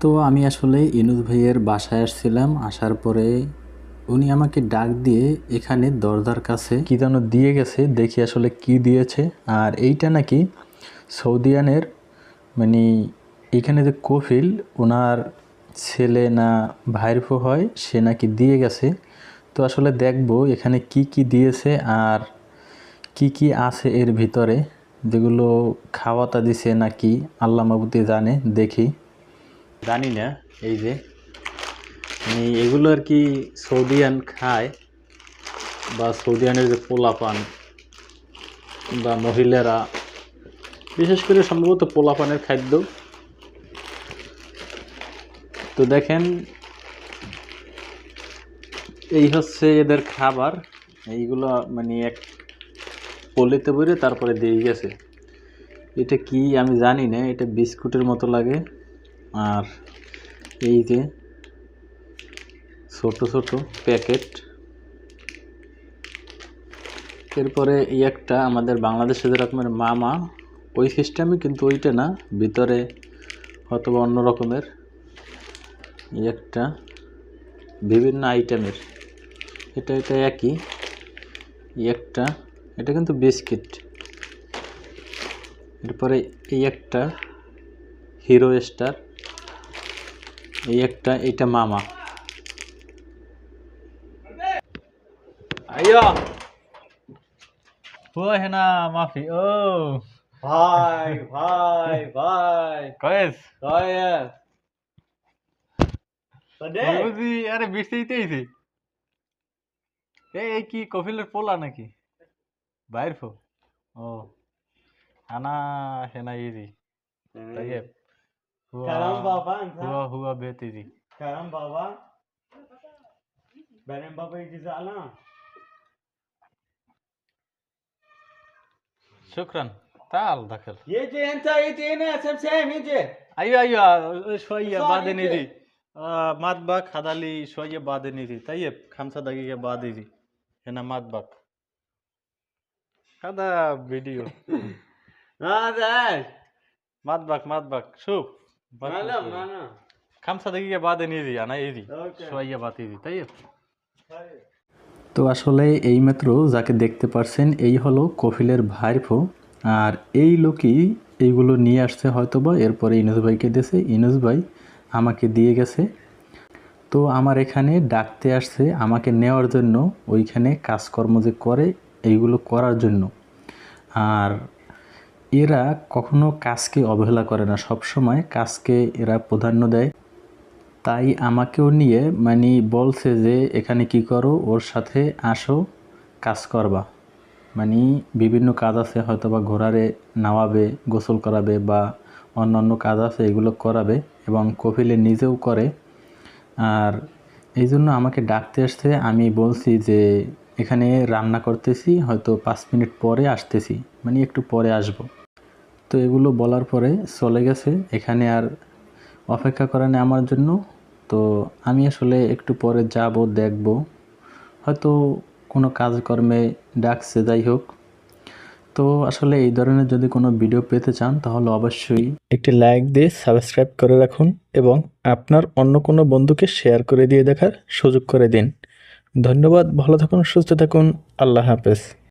তো আমি আসলে ইনুস ভাইয়ের বাসায় আসছিলাম। আসার পরে উনি আমাকে ডাক দিয়ে এখানে দরজার কাছে কী যেন দিয়ে গেছে, দেখি আসলে কি দিয়েছে। আর এইটা নাকি সৌদিয়ানের মানে এখানে যে কফিল ওনার ছেলে না ভাইরফো হয়, সে নাকি দিয়ে গেছে। তো আসলে দেখবো এখানে কি কি দিয়েছে আর কি কি আছে এর ভিতরে, যেগুলো খাওয়াটা দিছে নাকি আল্লাহ মাবুদি জানে। দেখি, জানি না। এই যে এগুলো আর কি সৌদিয়ান খায়, বা সৌদিয়ানের যে পোলাপান বা মহিলারা, বিশেষ করে সম্ভবত পোলাপানের খাদ্য। তো দেখেন, এই হচ্ছে এদের খাবার। এইগুলো মানে এক পলিতে ভরে তারপরে দিয়ে গেছে। এটা কি আমি জানি না, এটা বিস্কুটের মতো লাগে। আর এই যে ছোট ছোট প্যাকেট। এরপরে এই একটা আমাদের বাংলাদেশে যেরকমের মামা, ওই সিস্টেমই, কিন্তু ওইটা না, ভিতরে হয়তো অন্য রকমের। এই একটা বিভিন্ন আইটেমের, এটা একই। এই একটা, এটা কিন্তু বিস্কিট। এরপরে এই একটা হিরো স্টার। এই একটা, এইটা মামা। আইয়া ও হেনা মাফি ও ভাই ভাই ভাই কয়েস কয়েস তোদে বুঝি। আরে বিরতেইতেইছি। এই কি কফিলের পোলা নাকি বাইর ফো? ও আনা হেনা easy طيب هو karam baba anta هو بيتي karam baba benim baba yجزعنا شكرا تعال دخل يجي انت يجي هنا سمسم يجي ايوه ايوه شويه صار بعدين يجي يجي مطبخ هذا لي شويه بعدين يجي طيب 5 دقيقة بعد يجي هنا مطبخ هذا فيديو هذا ايش مطبخ شوف معلم معلم 5 دقيقة بعدين يجي أنا يجي اوكي شوية بعد يجي طيب। طيب তো আসলে এইমাত্র যাকে দেখতে পারছেন এই হলো কফিলের ভাইপো। আর এই লোকই এইগুলো নিয়ে আসছে হয়তোবা, এরপরে ইনুস ভাইকে দিয়েছে, ইনুস ভাই আমাকে দিয়ে গেছে। তো আমার এখানে ডাকতে আসছে আমাকে নেওয়ার জন্য, ওইখানে কাজকর্ম যে করে এইগুলো করার জন্য। আর এরা কখনো কাজকে অবহেলা করে না, সবসময় কাজকে এরা প্রাধান্য দেয়। তাই আমাকেও নিয়ে মানে বলছে যে এখানে কি করো, ওর সাথে আসো, কাজ করবা। মানে বিভিন্ন কাজ আছে, হয়তো বা ঘোড়ারে নাওয়াবে, গোসল করাবে, বা অন্যান্য কাজ আছে, এগুলো করাবে। এবং কপিলে নিজেও করে। আর এই জন্য আমাকে ডাকতে আসছে। আমি বলছি যে এখানে রান্না করতেছি, হয়তো 5 মিনিট পরে আসতেছি, মানে একটু পরে আসব। তো এগুলো বলার পরে চলে গেছে। এখানে আর অপেক্ষা করে না আমার জন্য। তো আমি আসলে একটু পরে যাব, দেখব, হয়তো কোনো কাজকর্মে ডাকছে, যাই হোক। তো আসলে এই ধরনের যদি কোনো ভিডিও পেতে চান তাহলে অবশ্যই একটি লাইক দিয়ে সাবস্ক্রাইব করে রাখুন, এবং আপনার অন্য কোনো বন্ধুকে শেয়ার করে দিয়ে দেখার সুযোগ করে দিন। ধন্যবাদ, ভালো থাকুন, সুস্থ থাকুন, আল্লাহ হাফেজ।